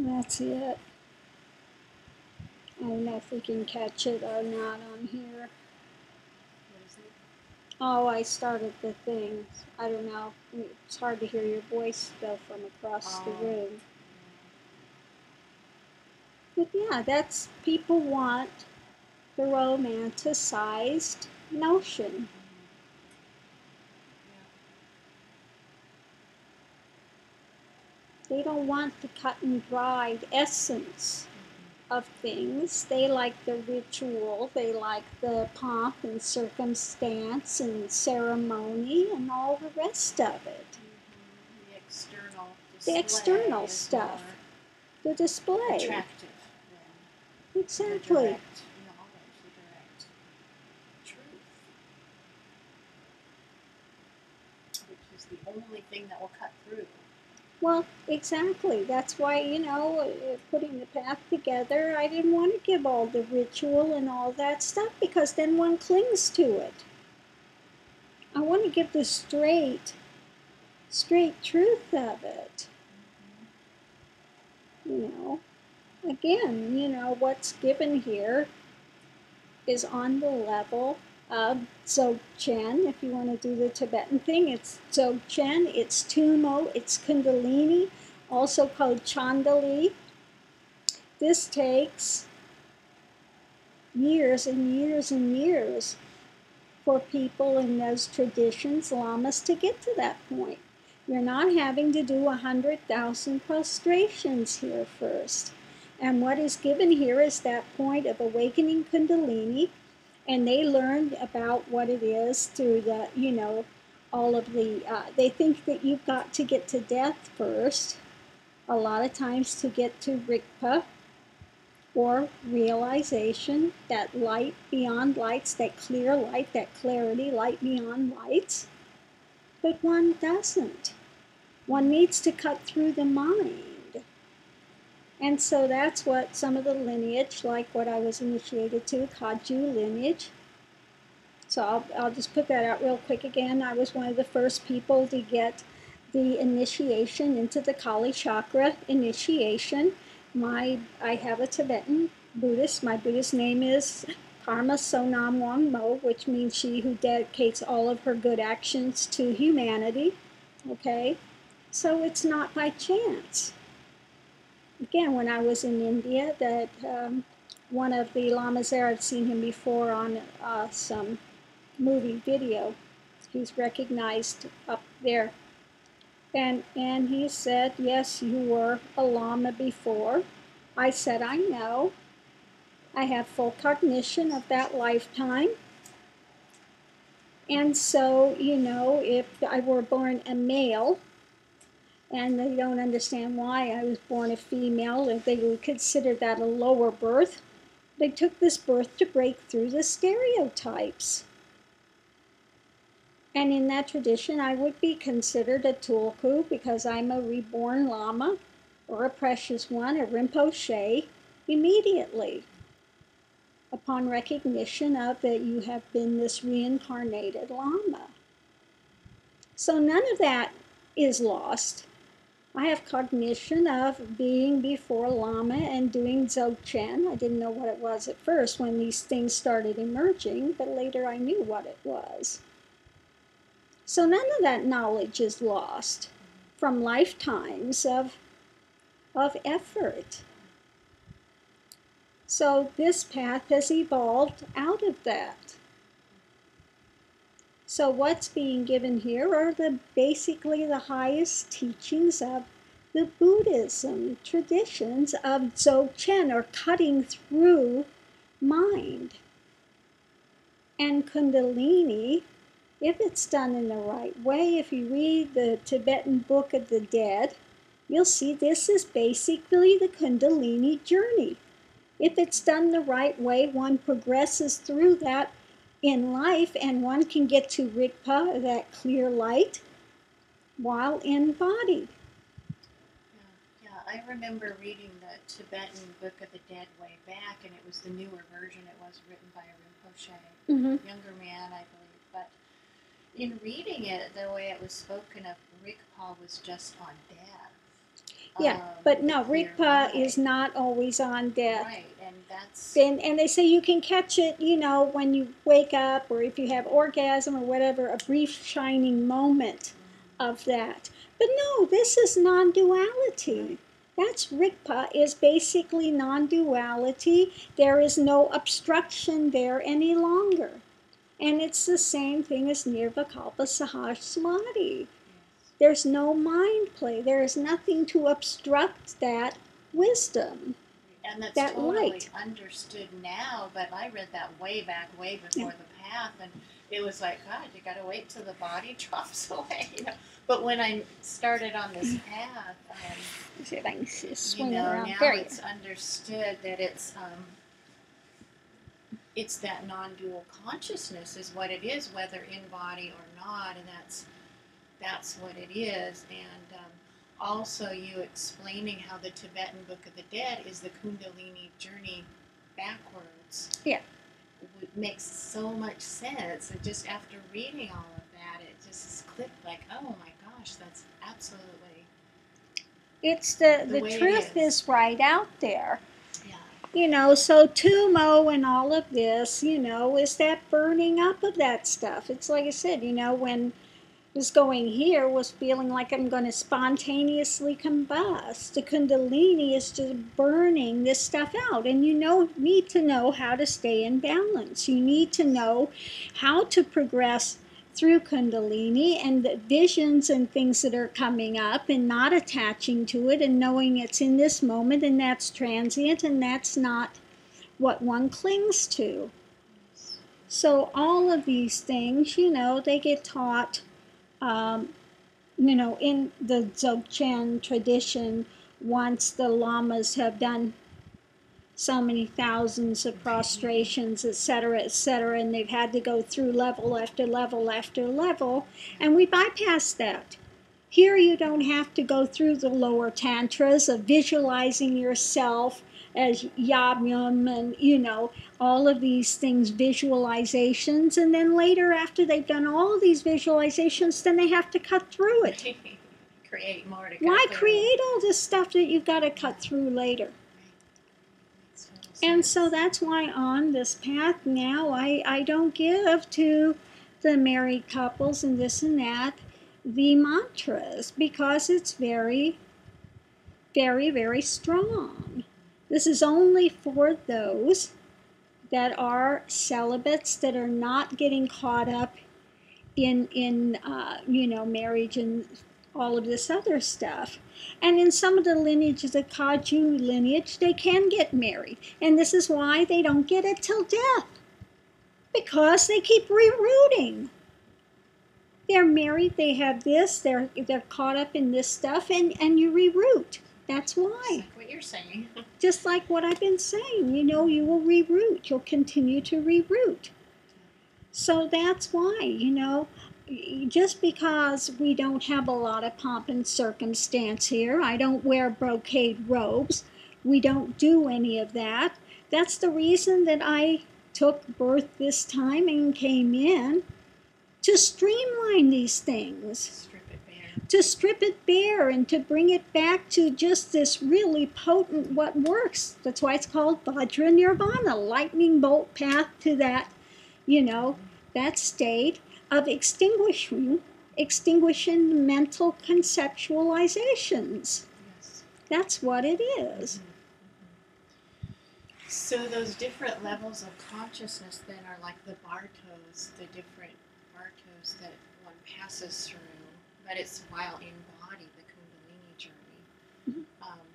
That's it. I don't know if we can catch it or not on here. What is it? Oh, I started the thing. I don't know. It's hard to hear your voice though from across the room. But yeah, that's people want the romanticized notion. They don't want the cut and dried essence of things. They like the ritual, they like the pomp and circumstance and ceremony and all the rest of it. The external The external stuff, the display. Attractive. Exactly. The direct knowledge, the direct truth, which is the only thing that will cut through. Well, exactly. That's why, putting the path together, I didn't want to give all the ritual and all that stuff because then one clings to it. I want to give the straight truth of it. Again, what's given here is on the level of Dzogchen. If you want to do the Tibetan thing, it's Dzogchen, it's Tumo, it's Kundalini, also called Chandali. This takes years and years and years for people in those traditions, lamas, to get to that point. You're not having to do 100,000 prostrations here first. And what is given here is that point of awakening Kundalini, and they learned about what it is through the, all of the, they think that you've got to get to death first, a lot of times to get to Rigpa, or realization, that light beyond lights, that clear light, that clarity, light beyond lights. But one doesn't. One needs to cut through the mind. And so that's what some of the lineage, like what I was initiated to, Kaju lineage. So I'll just put that out real quick again. I was one of the first people to get the initiation into the Kali Chakra initiation. I have a Tibetan Buddhist. My Buddhist name is Karma Sonam Wangmo, which means she who dedicates all of her good actions to humanity. Okay? So it's not by chance. Again, when I was in India, that one of the lamas there, I've seen him before on some movie video. He's recognized up there. And he said, yes, you were a lama before. I said, I know. I have full cognition of that lifetime. And so, if I were born a male, and they don't understand why I was born a female, if they would consider that a lower birth, they took this birth to break through the stereotypes. And in that tradition, I would be considered a tulku because I'm a reborn lama or a precious one, a rinpoche, immediately upon recognition of that you have been this reincarnated lama. So none of that is lost. I have cognition of being before lama and doing dzogchen. I didn't know what it was at first when these things started emerging, but later I knew what it was. So none of that knowledge is lost from lifetimes of effort. So this path has evolved out of that. So what's being given here are basically the highest teachings of the Buddhism traditions of Dzogchen, or cutting through mind. And Kundalini, if it's done in the right way, if you read the Tibetan Book of the Dead, you'll see this is basically the Kundalini journey. If it's done the right way, one progresses through that in life, and one can get to Rigpa, that clear light, while embodied. Yeah, I remember reading the Tibetan Book of the Dead way back, and it was the newer version. It was written by a Rinpoche, younger man, I believe. But in reading it, the way it was spoken of, Rigpa was just on death. Yeah, but no, clear Rigpa mind. is not always on death. Right, and that's... And they say you can catch it, you know, when you wake up or if you have orgasm or whatever, a brief shining moment of that. But no, this is non-duality. That's Rigpa, is basically non-duality. There is no obstruction there any longer. And it's the same thing as Nirvikalpa Sahaswati. There's no mind play. There is nothing to obstruct that wisdom. And that's that totally light. Understood now, but I read that way back, way before the path, and it was like, God, you got to wait till the body drops away, you know. But when I started on this path, you know, now it's understood that it's that non-dual consciousness is what it is, whether in body or not, and that's what it is. And also you explaining how the Tibetan Book of the Dead is the Kundalini journey backwards. Yeah. It makes so much sense. And just after reading all of that, it just clicked like, oh my gosh, that's absolutely... It's the truth is right out there. Yeah. You know, so Tumo and all of this, you know, is that burning up of that stuff. It's like I said, you know, when was going here was feeling like I'm going to spontaneously combust. The Kundalini is just burning this stuff out. And you need to know how to stay in balance. You need to know how to progress through Kundalini and the visions and things that are coming up and not attaching to it and knowing it's in this moment and that's transient and that's not what one clings to. So all of these things, you know, they get taught you know, in the Dzogchen tradition, once the lamas have done so many thousands of prostrations, etc., and they've had to go through level after level after level, and we bypass that. Here you don't have to go through the lower tantras of visualizing yourself as Yam and, you know, all of these things, visualizations, and then later after they've done all these visualizations, then they have to cut through it. Create more to cut Why through. create all this stuff that you've got to cut through later? And so that's why on this path now I don't give to the married couples and this and that the mantras because it's very, very, very strong. This is only for those that are celibates, that are not getting caught up in you know, marriage and all of this other stuff. And in some of the lineages, the Kaju lineage, they can get married. And this is why they don't get it till death. Because they keep rerouting. They're married, they have this, they're caught up in this stuff, and you reroute. That's why. Just like what you're saying. Just like what I've been saying, you know, you will reroute. You'll continue to reroute. So that's why, you know, just because we don't have a lot of pomp and circumstance here, I don't wear brocade robes, we don't do any of that. That's the reason that I took birth this time and came in, to streamline these things. To strip it bare and to bring it back to just this really potent what works. That's why it's called Vajra Nirvana, lightning bolt path to that, you know, that state of extinguishing mental conceptualizations. Yes. That's what it is. So those different levels of consciousness then are like the Bartos, the different Bartos that one passes through, but it's while in body, the Kundalini journey.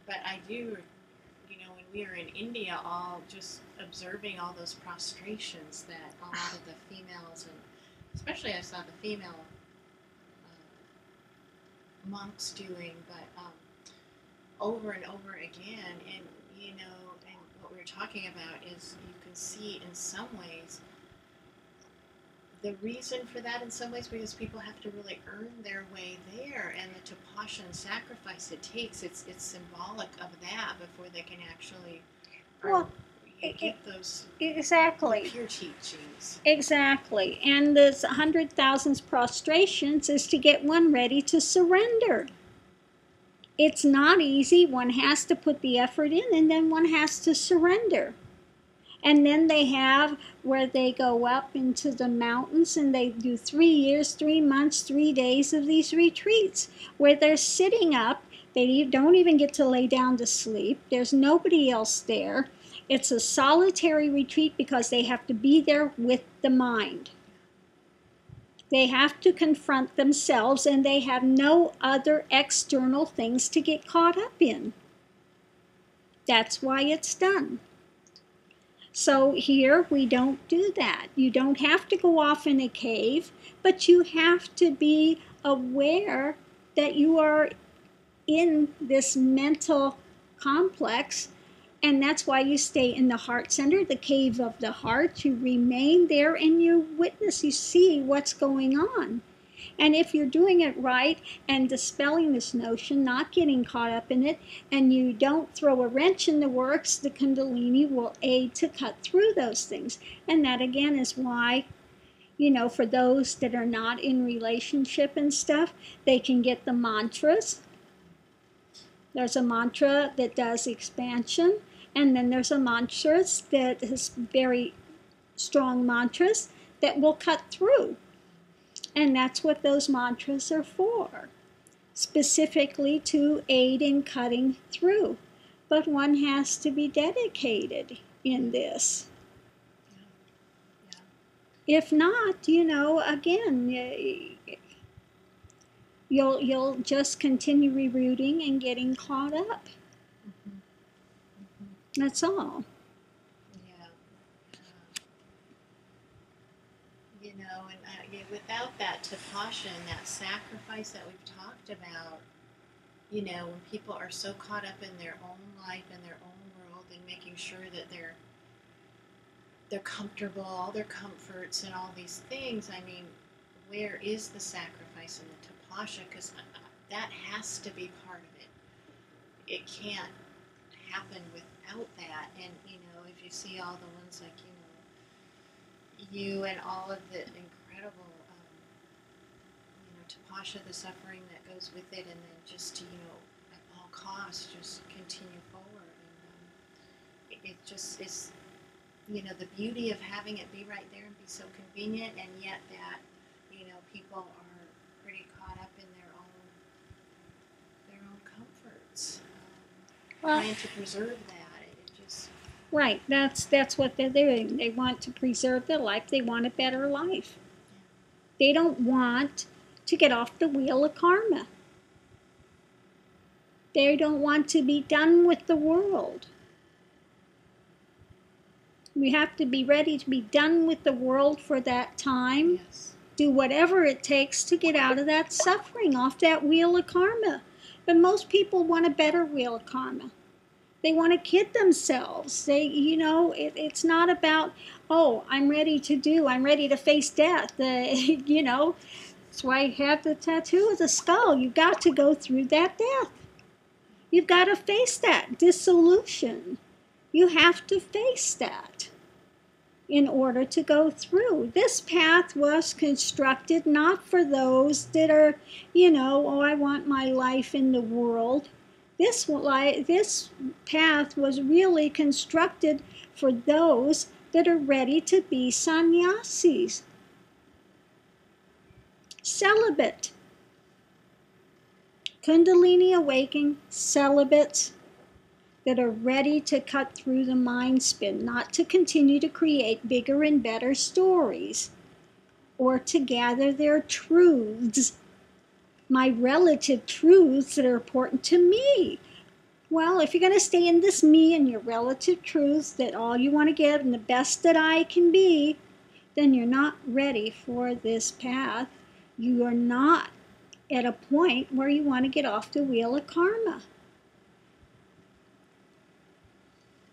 But I do, you know, when we were in India, all just observing all those prostrations that a lot of the females, and especially I saw the female monks doing, but over and over again, and you know, and what we were talking about is you can see in some ways the reason for that in some ways because people have to really earn their way there, and the tapasya sacrifice it takes, it's symbolic of that before they can actually get those exactly pure teachings. Exactly. And this 100,000 prostrations is to get one ready to surrender. It's not easy. One has to put the effort in, and then one has to surrender. And then they have where they go up into the mountains and they do 3 years, 3 months, 3 days of these retreats where they're sitting up. They don't even get to lay down to sleep. There's nobody else there. It's a solitary retreat because they have to be there with the mind. They have to confront themselves and they have no other external things to get caught up in. That's why it's done. So here we don't do that. You don't have to go off in a cave, but you have to be aware that you are in this mental complex, and that's why you stay in the heart center, the cave of the heart. You remain there and you witness, you see what's going on. And if you're doing it right and dispelling this notion, not getting caught up in it, and you don't throw a wrench in the works, the Kundalini will aid to cut through those things. And that again is why, for those that are not in relationship and stuff, they can get the mantras. There's a mantra that does expansion, and then there's a mantra that is very strong mantras that will cut through. And that's what those mantras are for, specifically to aid in cutting through. But one has to be dedicated in this. Yeah. If not, again, you'll just continue rerouting and getting caught up. That's all. And without that tapasya and that sacrifice that we've talked about, when people are so caught up in their own life and their own world and making sure that they're comfortable, all their comforts and all these things, where is the sacrifice and the tapasya? Because that has to be part of it. It can't happen without that. And, if you see all the ones like, you and all of the incredible, tapasya, the suffering that goes with it, and then just to, at all costs, just continue forward. And it just is, the beauty of having it be right there and be so convenient, and yet that, people are pretty caught up in their own comforts, trying to preserve that. It just right. That's what they're doing. They want to preserve their life. They want a better life. They don't want to get off the wheel of karma. They don't want to be done with the world. We have to be ready to be done with the world for that time. Yes. Do whatever it takes to get out of that suffering, off that wheel of karma. But most people want a better wheel of karma. They want to kid themselves. It's not about, I'm ready to face death. That's why I have the tattoo of the skull. You've got to go through that death. You've got to face that dissolution. You have to face that in order to go through. This path was constructed not for those that are, I want my life in the world. This path was really constructed for those that are ready to be sannyasis, celibate, Kundalini awakening celibates that are ready to cut through the mind spin, not to continue to create bigger and better stories or to gather their truths, my relative truths that are important to me. Well, if you're going to stay in this me and your relative truths that all you want to give and the best that I can be, then you're not ready for this path. You are not at a point where you want to get off the wheel of karma.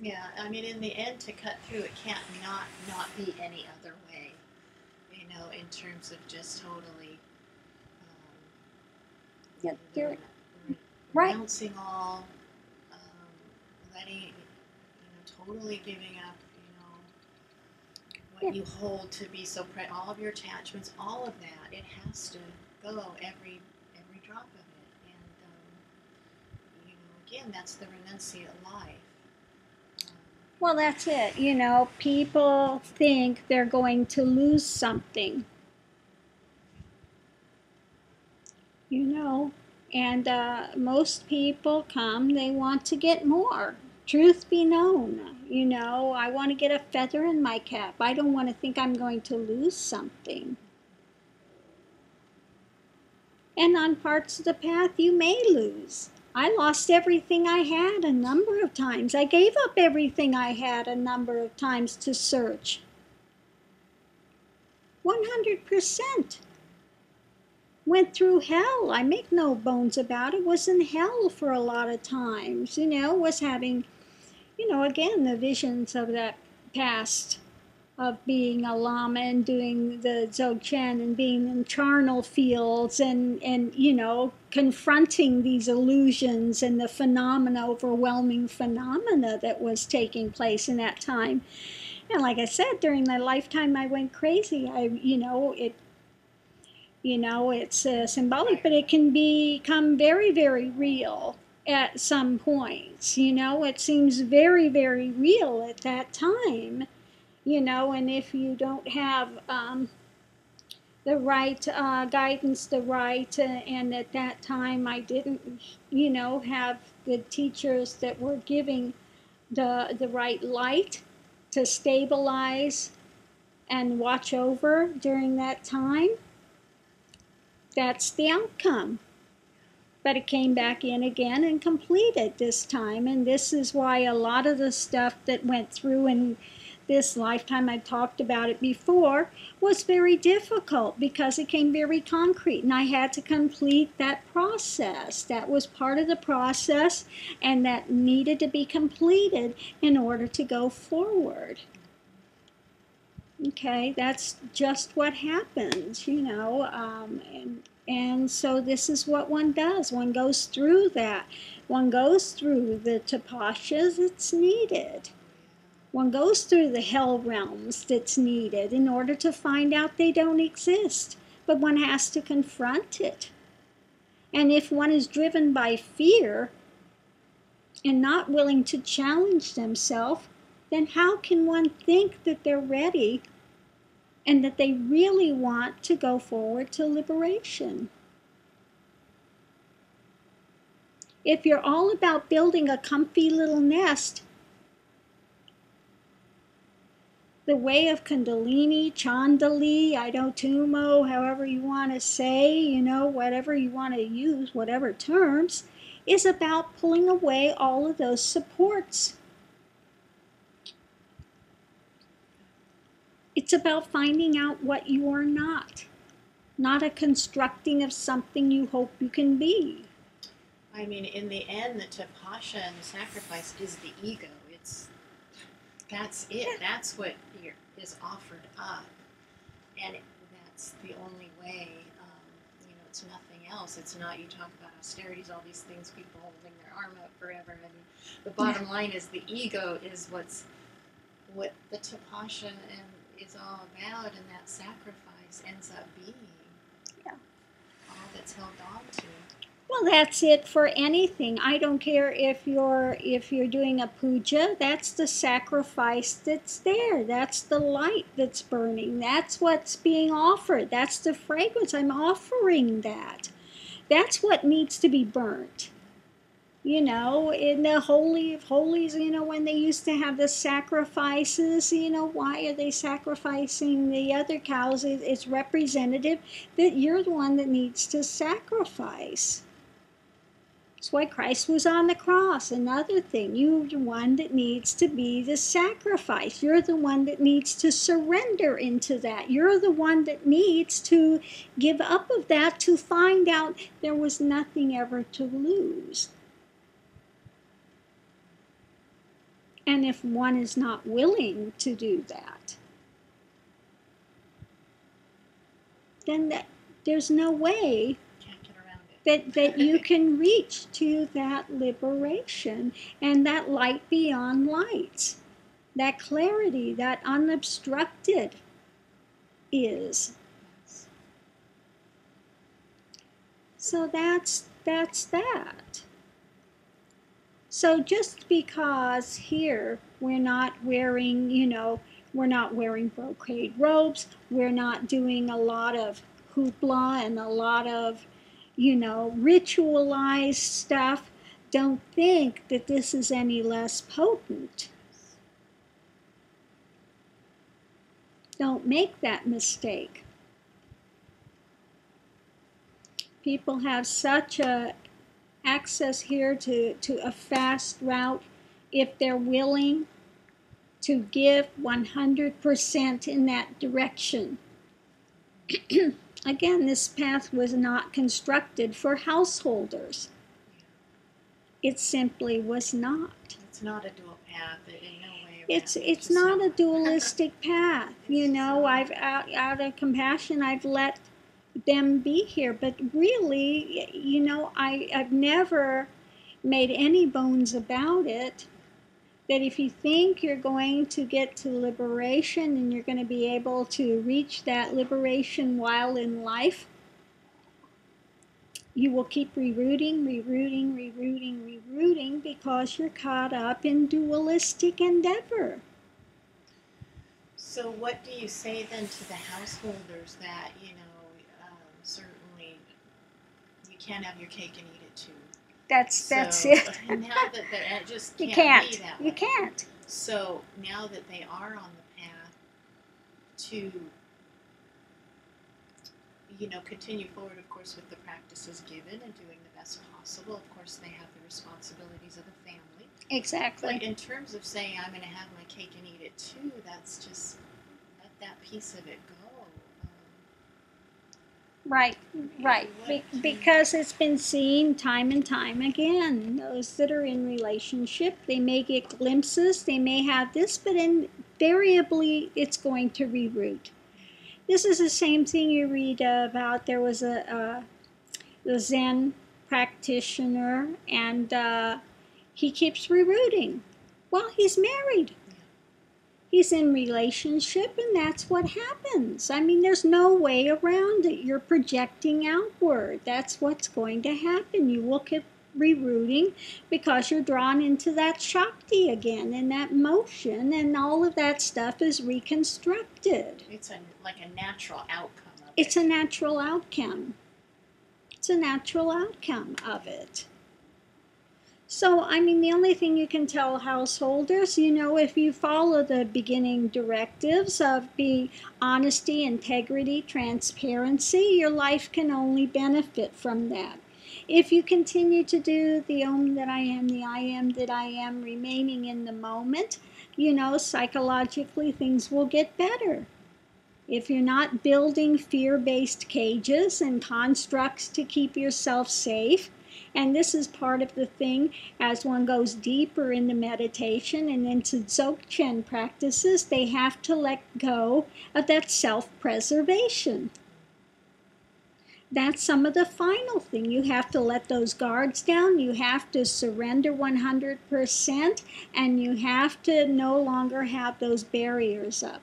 Yeah, in the end, to cut through, it can't not be any other way, in terms of just totally renouncing all, letting, totally giving up, what you hold to be so all of your attachments, all of that, it has to go, every drop of it. again, that's the renunciate life. Well, that's it. You know, people think they're going to lose something, you know, and most people come, they want to get more. Truth be known, you know, I want to get a feather in my cap. I don't want to think I'm going to lose something. And on parts of the path, you may lose. I lost everything I had a number of times. I gave up everything I had a number of times to search. 100%. Went through hell. I make no bones about it. Was in hell for a lot of times. You know, was having, you know, again, the visions of that past of being a lama and doing the dzogchen and being in charnel fields and you know, confronting these illusions and the phenomena, overwhelming phenomena that was taking place in that time. And like I said, during that lifetime, I went crazy. It's symbolic, but it can become very, very real at some points. You know, it seems very, very real at that time. You know, and if you don't have the right guidance, and at that time I didn't, you know, have good teachers that were giving the right light to stabilize and watch over during that time, that's the outcome. But it came back in again and completed this time. And this is why a lot of the stuff that went through in this lifetime, I talked about it before, was very difficult because it came very concrete. And I had to complete that process. That was part of the process, and that needed to be completed in order to go forward. Okay, that's just what happens, you know, and so this is what one does. One goes through that. One goes through the tapashas that's needed. One goes through the hell realms that's needed in order to find out they don't exist. But one has to confront it. And if one is driven by fear and not willing to challenge themselves, then how can one think that they're ready and that they really want to go forward to liberation? If you're all about building a comfy little nest, the way of Kundalini, Chandali, Tumo, however you want to say, you know, whatever you want to use, whatever terms, is about pulling away all of those supports. It's about finding out what you are not a constructing of something you hope you can be. I mean, in the end, the tapasya and the sacrifice is the ego. That's it. Yeah. That's what is offered up, and that's the only way. You know, it's nothing else. It's not. You talk about austerities, all these things, people holding their arm up forever. I mean, the bottom line is the ego is what the tapasya is all about, and that sacrifice ends up being. Yeah. All that's held on to. Well, that's it for anything. I don't care if you're doing a puja, that's the sacrifice that's there. That's the light that's burning. That's what's being offered. That's the fragrance. I'm offering that. That's what needs to be burnt. You know, in the Holy of Holies, you know, when they used to have the sacrifices, you know, why are they sacrificing the other cows? It's representative that you're the one that needs to sacrifice. That's why Christ was on the cross. Another thing, you're the one that needs to be the sacrifice. You're the one that needs to surrender into that. You're the one that needs to give up of that to find out there was nothing ever to lose. And if one is not willing to do that, then there's no way that you can reach to that liberation and that light beyond lights, that clarity, that unobstructed is. So that's that. So just because here we're not wearing, we're not wearing brocade robes, we're not doing a lot of hoopla and a lot of, ritualized stuff, don't think that this is any less potent. Don't make that mistake. People have such a access here to a fast route if they're willing to give 100% in that direction. Again, this path was not constructed for householders. It simply was not. It's not a dual path in no way. It's not a dualistic path. I've out of compassion, I've let them be here, but really, I've never made any bones about it, that if you think you're going to get to liberation and you're going to be able to reach that liberation while in life, you will keep rerouting because you're caught up in dualistic endeavor. So what do you say then to the householders that, certainly you can't have your cake and eat it too? That's it. Now that it just can't be that way. You can't. So now that they are on the path to, continue forward, of course, with the practices given and doing the best possible. Of course, they have the responsibilities of the family. Exactly. But in terms of saying, I'm going to have my cake and eat it too, that's just, let that piece of it go. Right. Because it's been seen time and time again. Those that are in relationship, they may get glimpses, they may have this, but invariably it's going to reroute. This is the same thing you read about. There was the Zen practitioner, and he keeps rerouting. Well, he's married. He's in relationship, and that's what happens. I mean, there's no way around it. You're projecting outward. That's what's going to happen. You will keep rerouting because you're drawn into that Shakti again and that motion, and all of that stuff is reconstructed. It's like a natural outcome of it. It's a natural outcome. It's a natural outcome of it. So, I mean, the only thing you can tell householders, if you follow the beginning directives of being honesty, integrity, transparency, your life can only benefit from that. If you continue to do the Om that I am, the I am that I am, remaining in the moment, psychologically things will get better. If you're not building fear-based cages and constructs to keep yourself safe, and this is part of the thing as one goes deeper into meditation and into Dzogchen practices, they have to let go of that self-preservation. That's some of the final thing. You have to let those guards down. You have to surrender 100%, and you have to no longer have those barriers up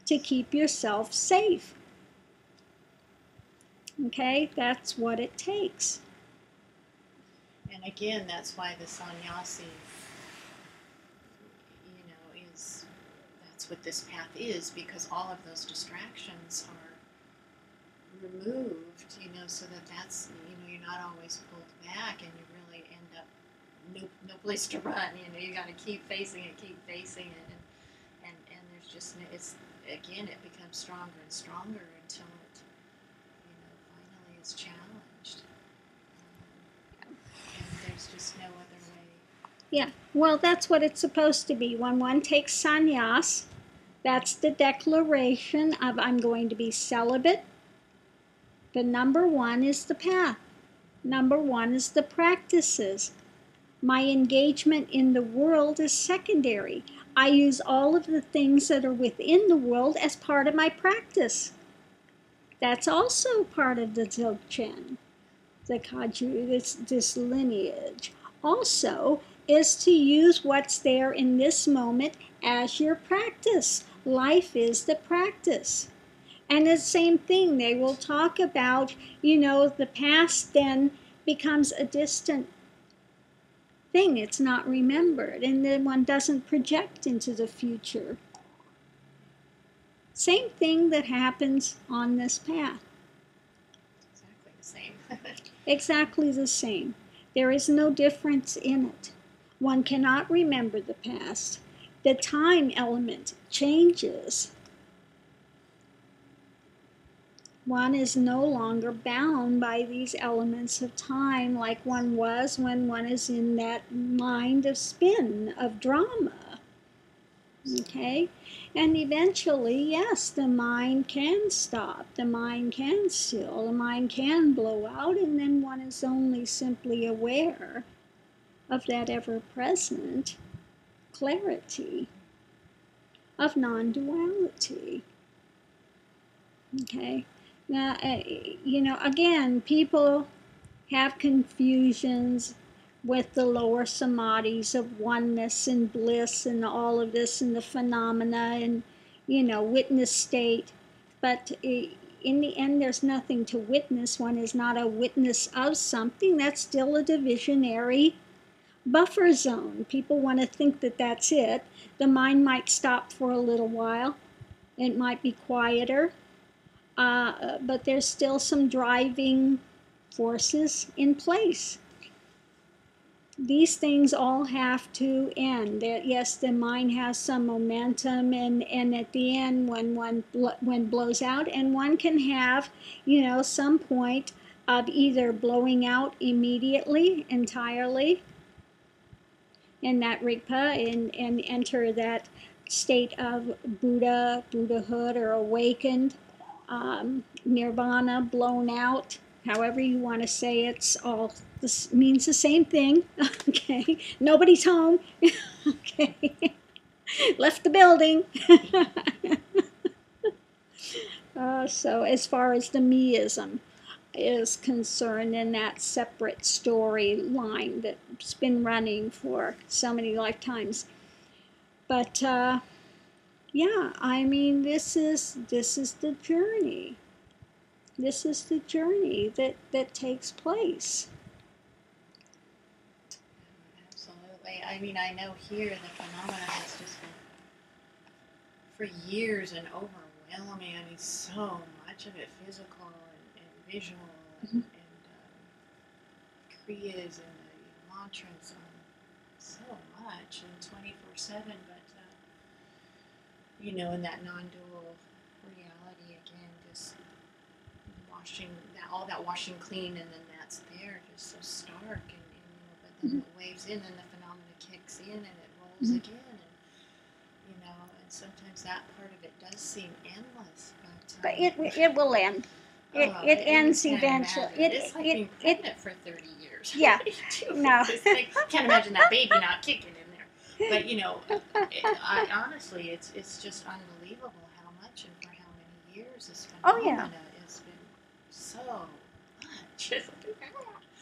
to keep yourself safe. Okay, that's what it takes. And again, that's why the sannyasi, that's what this path is, because all of those distractions are removed, so that's, you're not always pulled back, and you really end up no place to run. You got to keep facing it, and there's just, it becomes stronger and stronger until it, finally is challenged. There's just no other way. Yeah, well, that's what it's supposed to be. When one takes sannyas, that's the declaration of I'm going to be celibate. The number one is the path. Number one is the practices. My engagement in the world is secondary. I use all of the things that are within the world as part of my practice. That's also part of the Dzogchen. The Kagyu, this lineage, also is to use what's there in this moment as your practice. Life is the practice. And the same thing, they will talk about, the past then becomes a distant thing. It's not remembered. And then one doesn't project into the future. Same thing that happens on this path. Exactly the same. Exactly the same. There is no difference in it. One cannot remember the past. The time element changes. One is no longer bound by these elements of time like one was when one is in that mind of spin, of drama. Okay? And eventually, yes, the mind can stop, the mind can still, the mind can blow out, and then one is only simply aware of that ever-present clarity of non-duality. Okay? Now, again, people have confusions with the lower samadhis of oneness and bliss and all of this and the phenomena and, witness state. But in the end, there's nothing to witness. One is not a witness of something. That's still a divisionary buffer zone. People want to think that that's it. The mind might stop for a little while. It might be quieter. But there's still some driving forces in place. These things all have to end. Yes, the mind has some momentum, and at the end, when blows out, and one can have, some point of either blowing out immediately, entirely, in that rigpa, and enter that state of Buddhahood, or awakened, nirvana, blown out, however you want to say it. It's all, this means the same thing. Okay, nobody's home. Okay, left the building. So as far as the meism is concerned, in that separate storyline that's been running for so many lifetimes. But yeah, I mean, this is the journey. This is the journey that takes place. Absolutely. I mean, I know here the phenomena has just been for years and overwhelming. I mean, so much of it physical and visual and kriyas and the mantras, so much and 24/7. But in that non-dual reality again, just washing that, all that washing clean, and then that's there, just so stark, and but then it waves in, and the phenomena kicks in, and it rolls again, and sometimes that part of it does seem endless, but it will end. It ends eventually. It's like being pregnant for 30 years. Yeah. No. I can't imagine that baby not kicking in there. But I honestly, it's just unbelievable how much and for how many years this phenomena has been so much.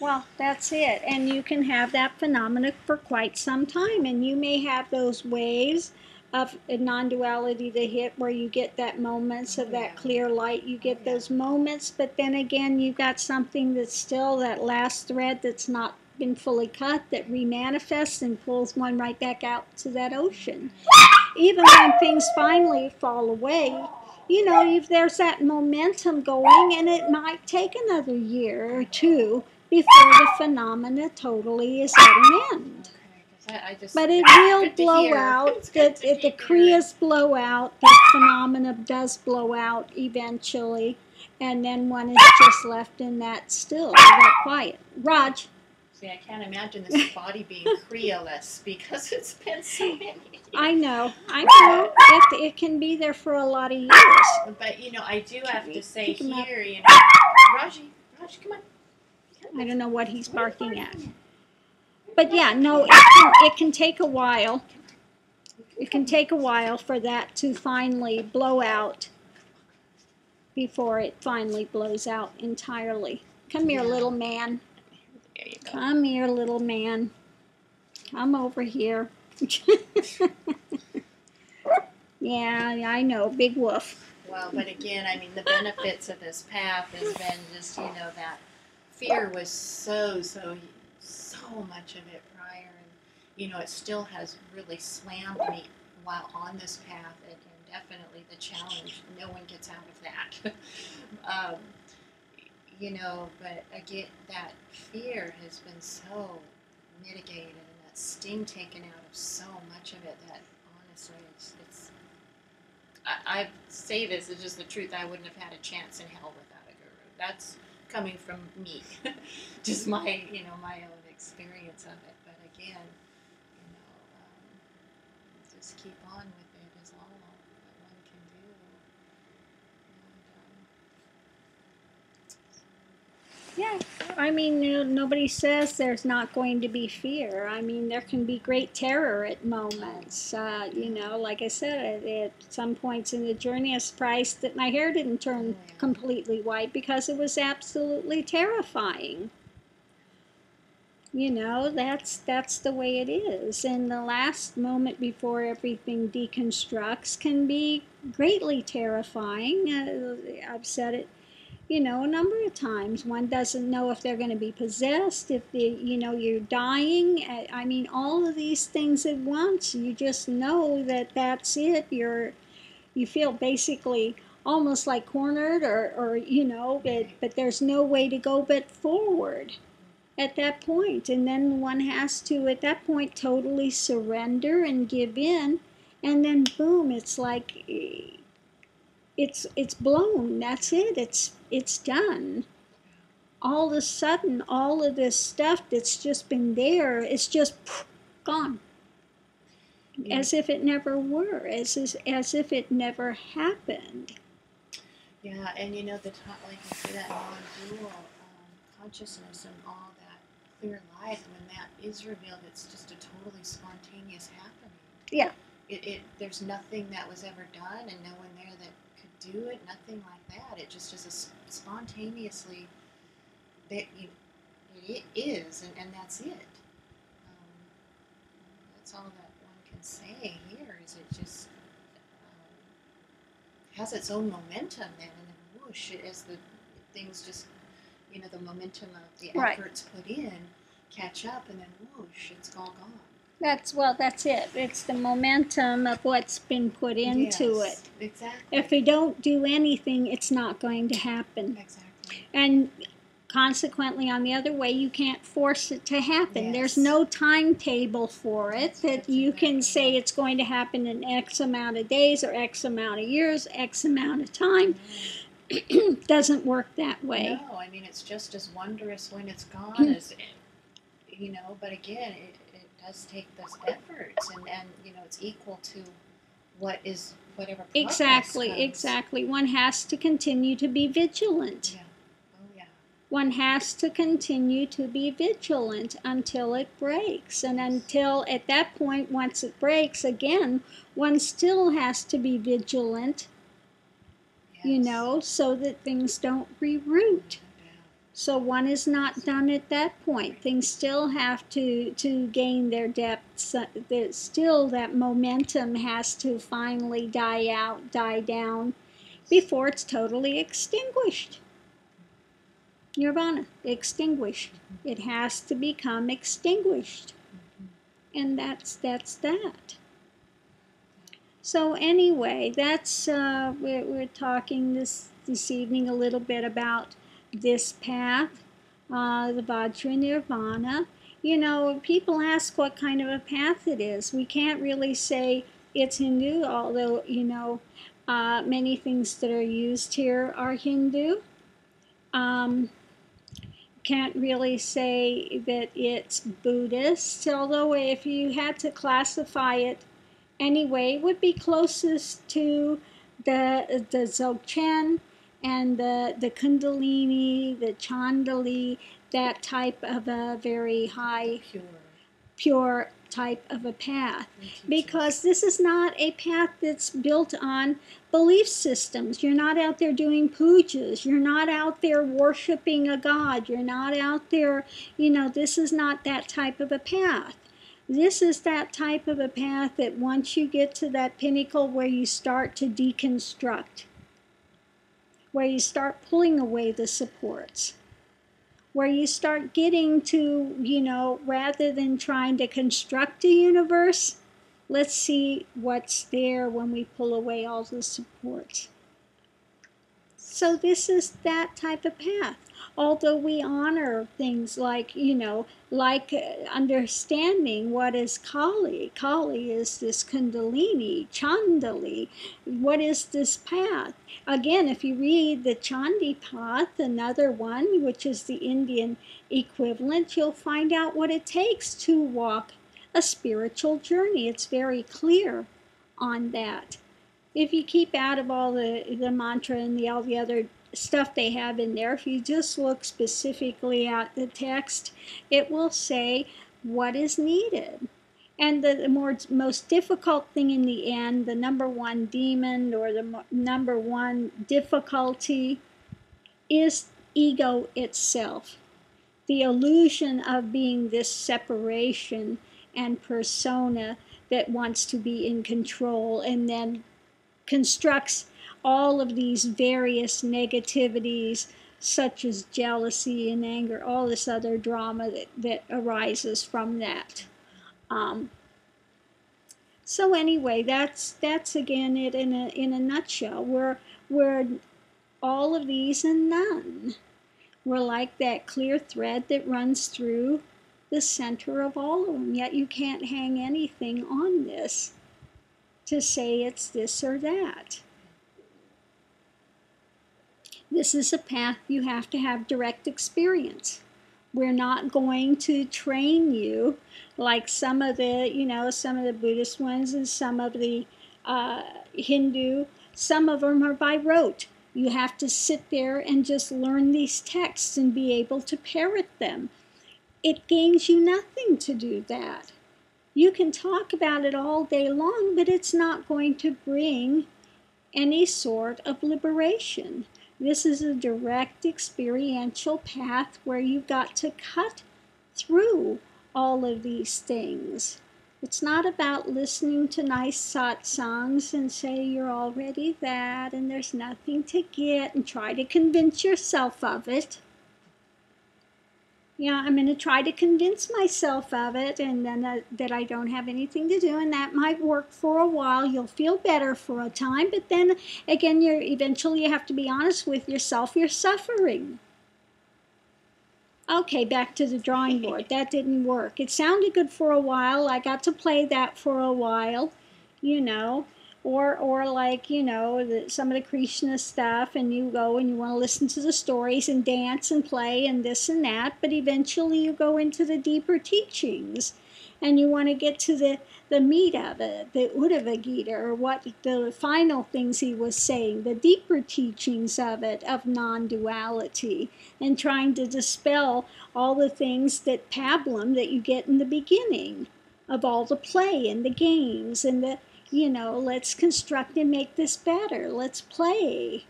Well, that's it. And you can have that phenomena for quite some time, and you may have those waves of non-duality that hit where you get that moments of that clear light. You get those moments, but then again, you've got something that's still that last thread that's not been fully cut, that remanifests and pulls one right back out to that ocean. Even when things finally fall away, if there's that momentum going, and it might take another year or two before the phenomena totally is at an end. But it will blow out, the kriyas blow out, the phenomena does blow out eventually, and then one is just left in that still, that quiet. Raj? See, I can't imagine this body being kriyaless because it's been so many years. I know. It can be there for a lot of years. But, I do have to say here, Raji, come on. I don't know what he's barking at. But yeah, no, it can take a while. It can take a while for that to finally blow out before it finally blows out entirely. Come here, little man. There you go. Come here, little man. Come over here. Yeah, I know, big woof. Well, but again, I mean, the benefits of this path has been just, that fear was so much of it prior, and you know, it still has really slammed me while on this path, and definitely the challenge. No one gets out of that. um, you know, but again, that fear has been so mitigated and that sting taken out of so much of it that honestly, it's I say this is just the truth. I wouldn't have had a chance in hell without a guru. That's coming from me, just my my own experience of it. But again, just keep on with it is all that one can do. Yeah, I mean, nobody says there's not going to be fear. I mean, there can be great terror at moments. Like I said, at some points in the journey, I was surprised that my hair didn't turn completely white because it was absolutely terrifying. That's the way it is. And the last moment before everything deconstructs can be greatly terrifying. I've said it a number of times. One doesn't know if they're going to be possessed, if you're dying. I mean, all of these things at once. You just know that that's it. You feel basically almost like cornered, but there's no way to go but forward at that point. And then one has to, at that point, totally surrender and give in. And then boom, it's like it's blown. That's it. It's done. All of a sudden, all of this stuff that's just been there, it's just gone. As if it never were, as if it never happened. Yeah, and the like you say, that non-dual consciousness and all that clear light, when that is revealed, it's just a totally spontaneous happening. Yeah. There's nothing that was ever done, and no one there that could do it. Nothing like that. It just is a spontaneously. It is, and that's it. That's all that one can say here. Is it just has its own momentum then, and then whoosh, as the things just, the momentum of the efforts put in catch up, and then whoosh, it's all gone. That's it. It's the momentum of what's been put into it. Exactly. If we don't do anything, it's not going to happen. Exactly. And consequently, on the other way, you can't force it to happen. Yes. There's no timetable for it that you can say it's going to happen in X amount of days or X amount of years, X amount of time. It doesn't work that way. No, I mean, it's just as wondrous when it's gone as, but again, it does take those efforts, and it's equal to whatever progress comes. Exactly. One has to continue to be vigilant. Yeah. One has to continue to be vigilant until it breaks. And until, at that point, once it breaks, again, one still has to be vigilant, so that things don't reroot. So one is not done at that point. Things still have to gain their depth. Still, that momentum has to finally die down, before it's totally extinguished. Nirvana, extinguished. It has to become extinguished. And that's that. So anyway, that's we're talking this evening a little bit about this path, the Vajra Nirvana. People ask what kind of a path it is. We can't really say it's Hindu, although many things that are used here are Hindu. Can't really say that it's Buddhist, although if you had to classify it anyway, it would be closest to the Dzogchen and the Kundalini, the Chandali, that type of a very high, pure type of a path. Because this is not a path that's built on belief systems. You're not out there doing pujas. You're not out there worshiping a god. You're not out there, this is not that type of a path. This is that type of a path that once you get to that pinnacle where you start to deconstruct, where you start pulling away the supports, where you start getting to, rather than trying to construct a universe, let's see what's there when we pull away all the supports. So this is that type of path. Although we honor things like, understanding what is Kali. Kali is this Kundalini, Chandali. What is this path? Again, if you read the Chandi path, another one, which is the Indian equivalent, you'll find out what it takes to walk a spiritual journey. It's very clear on that. If you keep out of all the mantra and all the other stuff they have in there, if you just look specifically at the text, it will say what is needed. And the most difficult thing in the end, the number one demon or the number one difficulty, is ego itself. The illusion of being this separation and persona that wants to be in control, and then constructs all of these various negativities, such as jealousy and anger, all this other drama that arises from that. So anyway, that's again it in a nutshell. We're all of these and none. We're like that clear thread that runs through the center of all of them. Yet you can't hang anything on this to say it's this or that. This is a path you have to have direct experience. We're not going to train you like some of the Buddhist ones and some of the Hindu. Some of them are by rote. You have to sit there and just learn these texts and be able to parrot them. It gains you nothing to do that. You can talk about it all day long, but it's not going to bring any sort of liberation. This is a direct experiential path where you've got to cut through all of these things. It's not about listening to nice satsangs and say you're already that and there's nothing to get and try to convince yourself of it. I'm going to try to convince myself of it, and then that I don't have anything to do, and that might work for a while. You'll feel better for a time, but then again, eventually you have to be honest with yourself. You're suffering. Okay, back to the drawing board. That didn't work. It sounded good for a while. I got to play that for a while, or like, some of the Krishna stuff, and you go and you want to listen to the stories and dance and play and this and that, but eventually you go into the deeper teachings and you want to get to the meat of it, the Uddhava Gita, or what the final things he was saying, the deeper teachings of it, of non-duality, and trying to dispel all the things that pablum that you get in the beginning of all the play and the games and the let's construct and make this better. Let's play.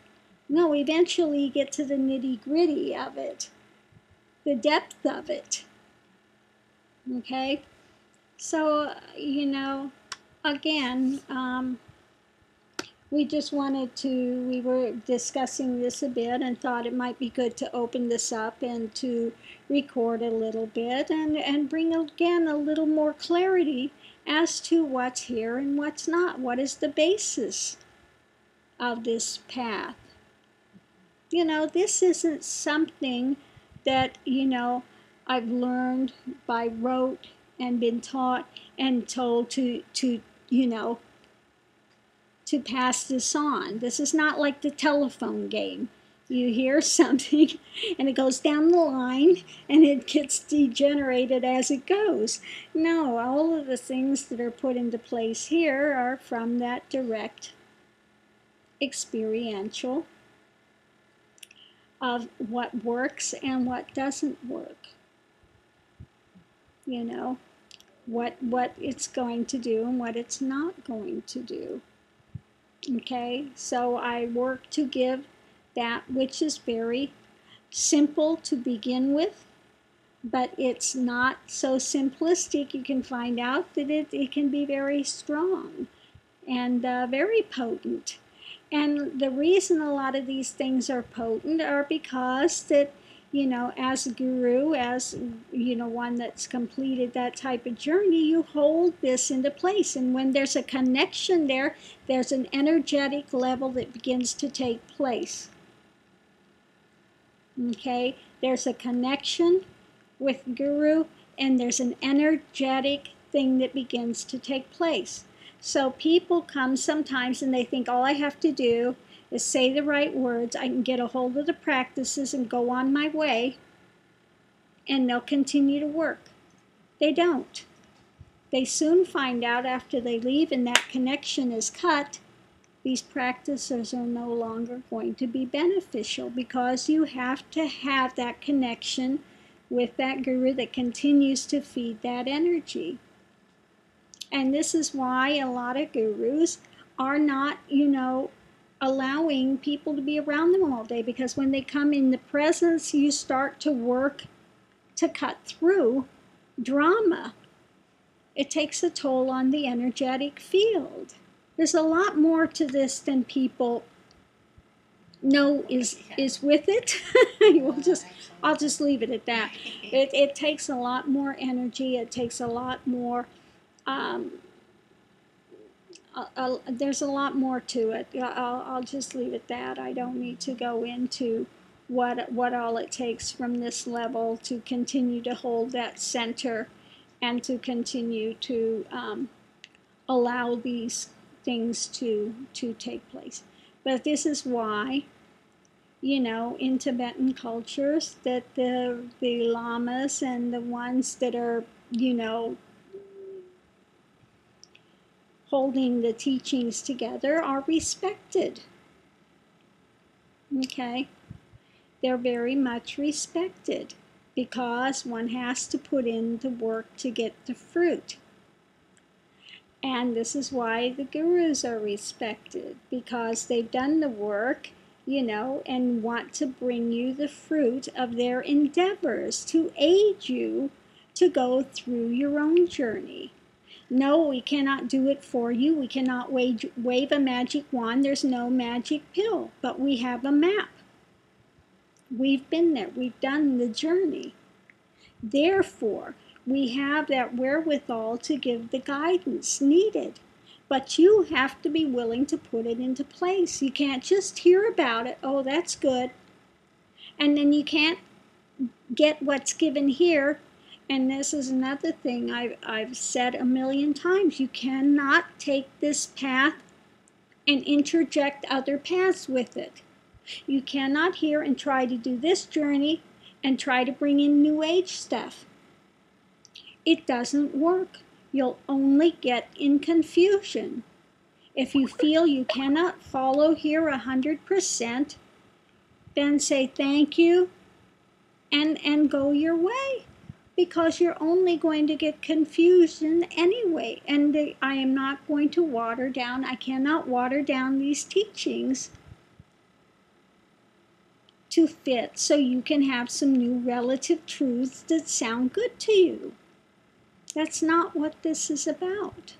No, eventually you get to the nitty-gritty of it, the depth of it. Okay? So, again, we were discussing this a bit and thought it might be good to open this up and to record a little bit and bring again a little more clarity as to what's here and what's not. What is the basis of this path? This isn't something that, I've learned by rote and been taught and told to pass this on. This is not like the telephone game. You hear something and it goes down the line and it gets degenerated as it goes. No, all of the things that are put into place here are from that direct experiential of what works and what doesn't work. What it's going to do and what it's not going to do. Okay, so I work to give that which is very simple to begin with, but it's not so simplistic. You can find out that it can be very strong and very potent. And the reason a lot of these things are potent are because that as a guru, as, one that's completed that type of journey, you hold this into place. And when there's a connection there, there's an energetic level that begins to take place. Okay? There's a connection with Guru, and there's an energetic thing that begins to take place. So people come sometimes and they think all I have to do is say the right words, I can get a hold of the practices and go on my way, and they'll continue to work. They don't. They soon find out after they leave and that connection is cut, these practices are no longer going to be beneficial, because you have to have that connection with that guru that continues to feed that energy. And this is why a lot of gurus are not, allowing people to be around them all day, because when they come in the presence, you start to work to cut through drama. It takes a toll on the energetic field. There's a lot more to this than people know is with it. I'll just leave it at that. It takes a lot more energy. It takes a lot more. There's a lot more to it. I'll just leave it at that. I don't need to go into what all it takes from this level to continue to hold that center and to continue to allow these things to take place. But this is why, in Tibetan cultures, that the lamas and the ones that are, holding the teachings together are respected. Okay? They're very much respected, because one has to put in the work to get the fruit. And this is why the gurus are respected, because they've done the work, and want to bring you the fruit of their endeavors to aid you to go through your own journey. No, we cannot do it for you. We cannot wave a magic wand. There's no magic pill, but we have a map. We've been there. We've done the journey. Therefore, we have that wherewithal to give the guidance needed. But you have to be willing to put it into place. You can't just hear about it. Oh, that's good. And then you can't get what's given here. And this is another thing I've said a million times. You cannot take this path and interject other paths with it. You cannot hear and try to do this journey and try to bring in New Age stuff. It doesn't work. You'll only get in confusion. If you feel you cannot follow here 100%, then say thank you and go your way, because you're only going to get confusion anyway. And I am not going to I cannot water down these teachings to fit so you can have some new relative truths that sound good to you. That's not what this is about.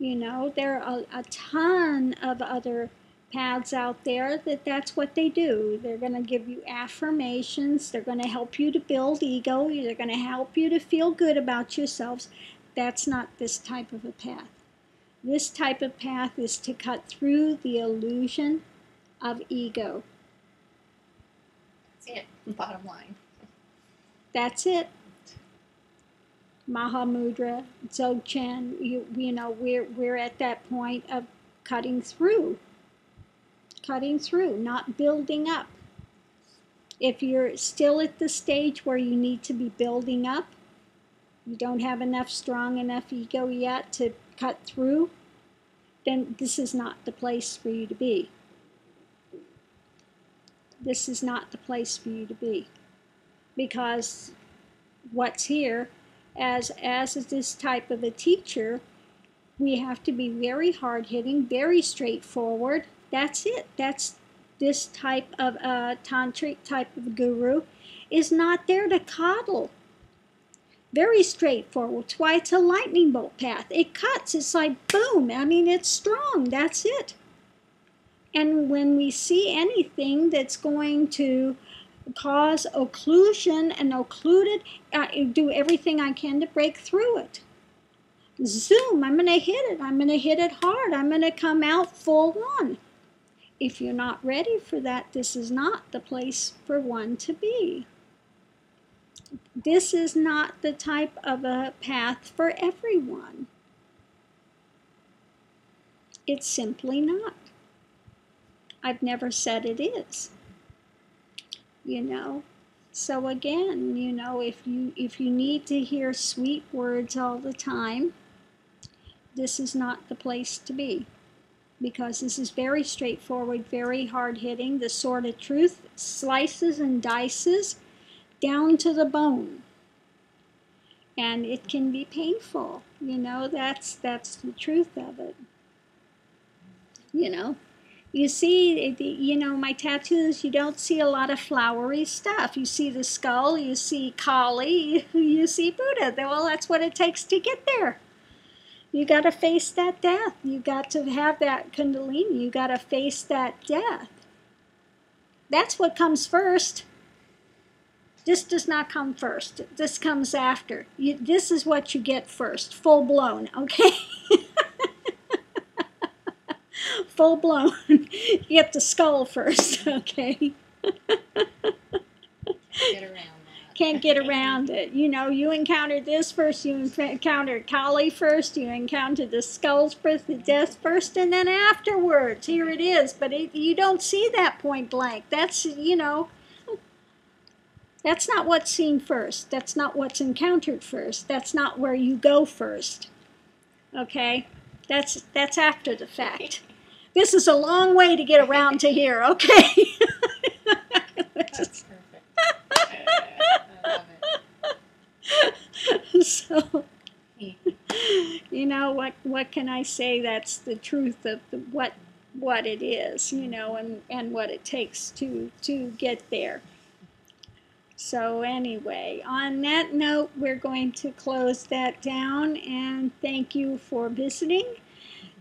There are a ton of other paths out there that's what they do. They're going to give you affirmations. They're going to help you to build ego. They're going to help you to feel good about yourselves. That's not this type of a path. This type of path is to cut through the illusion of ego. That's it. Bottom line. That's it. Mahamudra, Dzogchen, we're at that point of cutting through, not building up. If you're still at the stage where you need to be building up, you don't have strong enough ego yet to cut through, then this is not the place for you to be. This is not the place for you to be. Because what's here, as this type of a teacher, we have to be very hard-hitting, very straightforward. That's it. That's this type of tantric type of guru is not there to coddle. Very straightforward. That's why it's a lightning bolt path. It cuts. It's like boom. It's strong. That's it. And when we see anything that's going to cause occlusion and occluded, do everything I can to break through it. Zoom, I'm going to hit it. I'm going to hit it hard. I'm going to come out full on. If you're not ready for that, this is not the place for one to be. This is not the type of a path for everyone. It's simply not. I've never said it is. You know? So again, you know, if you need to hear sweet words all the time, this is not the place to be. Because this is very straightforward, very hard-hitting. The sword of truth slices and dices down to the bone. And it can be painful. You know, that's the truth of it. You know, you see, you know, my tattoos, you don't see a lot of flowery stuff. You see the skull, you see Kali, you see Buddha. Well, that's what it takes to get there. You got to face that death. You got to have that Kundalini. You got to face that death. That's what comes first. This does not come first. This comes after. This is what you get first, full blown, okay? Full blown. You get the skull first, okay? Get around that. Can't get around it. You know, you encountered this first, you encountered Kali first, you encountered the skulls first, the death first, and then afterwards, here it is. But you don't see that point blank. That's, you know, that's not what's seen first. That's not what's encountered first. That's not where you go first. Okay? That's after the fact. This is a long way to get around to here, okay? That's perfect. I love it. So, you know, what can I say? That's the truth of what it is, you know, and what it takes to get there. So anyway, on that note, we're going to close that down, and thank you for visiting.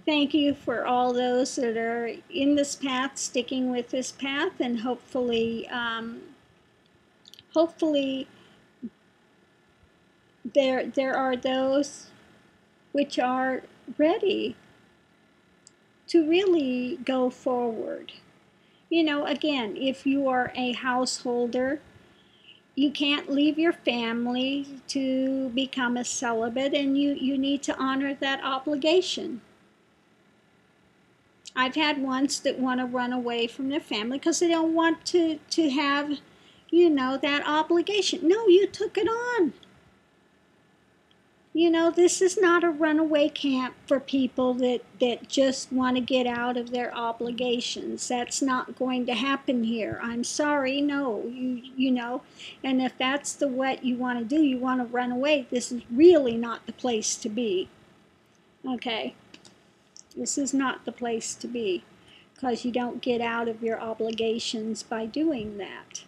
Thank you for all those that are in this path, sticking with this path, and hopefully there are those which are ready to really go forward. You know, again, if you are a householder, you can't leave your family to become a celibate, and you need to honor that obligation. I've had ones that want to run away from their family because they don't want to have, you know, that obligation. No, you took it on. You know, this is not a runaway camp for people that just want to get out of their obligations. That's not going to happen here. I'm sorry, no, you know. And if that's what you want to do, you want to run away, this is really not the place to be. Okay? This is not the place to be, because you don't get out of your obligations by doing that.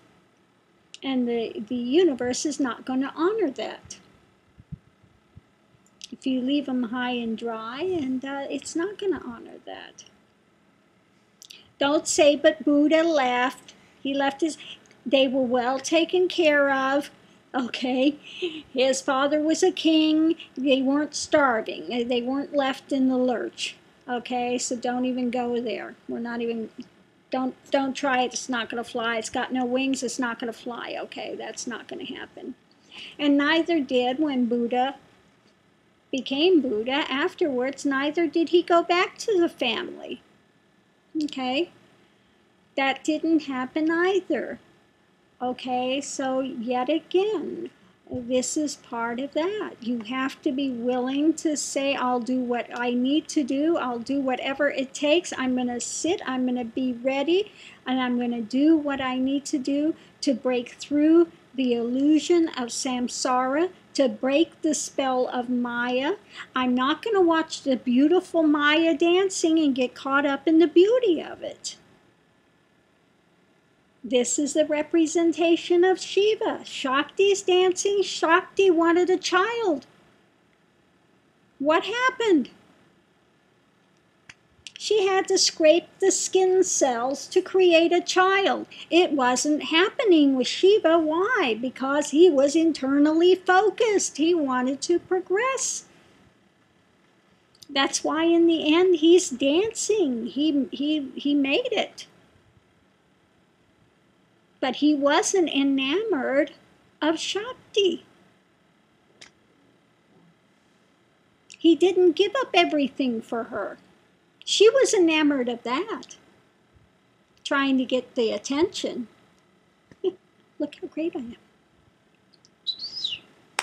And the universe is not going to honor that. If you leave them high and dry, and it's not going to honor that. Don't say, but Buddha left. He left they were well taken care of. Okay, his father was a king. They weren't starving. They weren't left in the lurch. Okay, so don't even go there. We're not even, don't try it. It's not going to fly. It's got no wings. It's not going to fly. Okay, that's not going to happen. And neither did when Buddha became Buddha. Afterwards, neither did he go back to the family. Okay? That didn't happen either. Okay, so yet again, this is part of that. You have to be willing to say, I'll do what I need to do. I'll do whatever it takes. I'm going to sit. I'm going to be ready. And I'm going to do what I need to do to break through the illusion of samsara, to break the spell of Maya. I'm not going to watch the beautiful Maya dancing and get caught up in the beauty of it. This is the representation of Shiva. Shakti's dancing. Shakti wanted a child. What happened? She had to scrape the skin cells to create a child. It wasn't happening with Shiva. Why? Because he was internally focused. He wanted to progress. That's why in the end he's dancing. He made it. But he wasn't enamored of Shakti. He didn't give up everything for her. She was enamored of that, trying to get the attention. Look how great I am.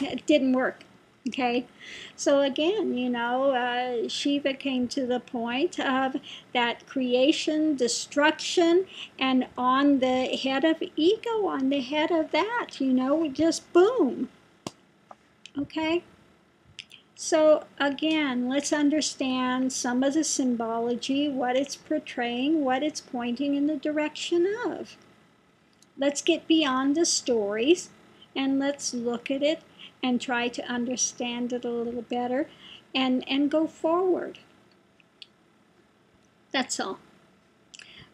It didn't work. Okay, so again, Shiva came to the point of that creation, destruction, and on the head of ego, on the head of that, just boom. Okay, so again, let's understand some of the symbology, what it's portraying, what it's pointing in the direction of. Let's get beyond the stories and let's look at it and try to understand it a little better and go forward. That's all.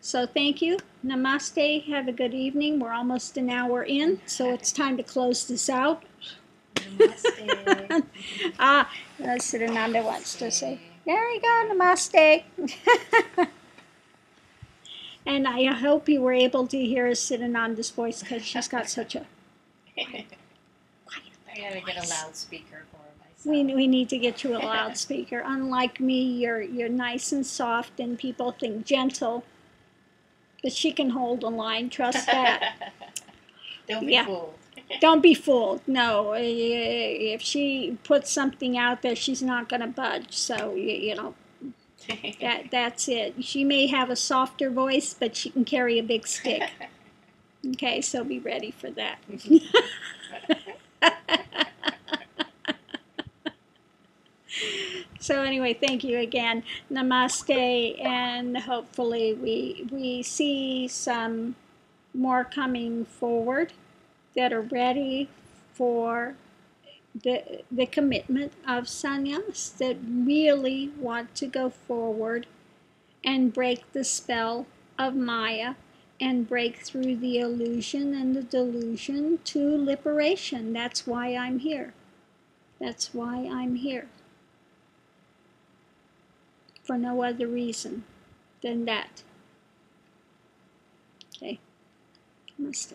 So thank you. Namaste. Have a good evening. We're almost an hour in, so it's time to close this out. Namaste. Siddhananda wants to say, there you go, namaste. And I hope you were able to hear Siddhananda's voice because she's got such a quiet I gotta get a loudspeaker for myself. We need to get you a loudspeaker. Unlike me, you're nice and soft, and people think gentle. But she can hold a line. Trust that. Don't be fooled. Don't be fooled. No, if she puts something out there, she's not going to budge. So that's it. She may have a softer voice, but she can carry a big stick. Okay, so be ready for that. So anyway, thank you again. Namaste, and hopefully we see some more coming forward that are ready for the commitment of sannyas, that really want to go forward and break the spell of Maya and break through the illusion and the delusion to liberation. That's why I'm here. That's why I'm here. For no other reason than that. Okay. Namaste.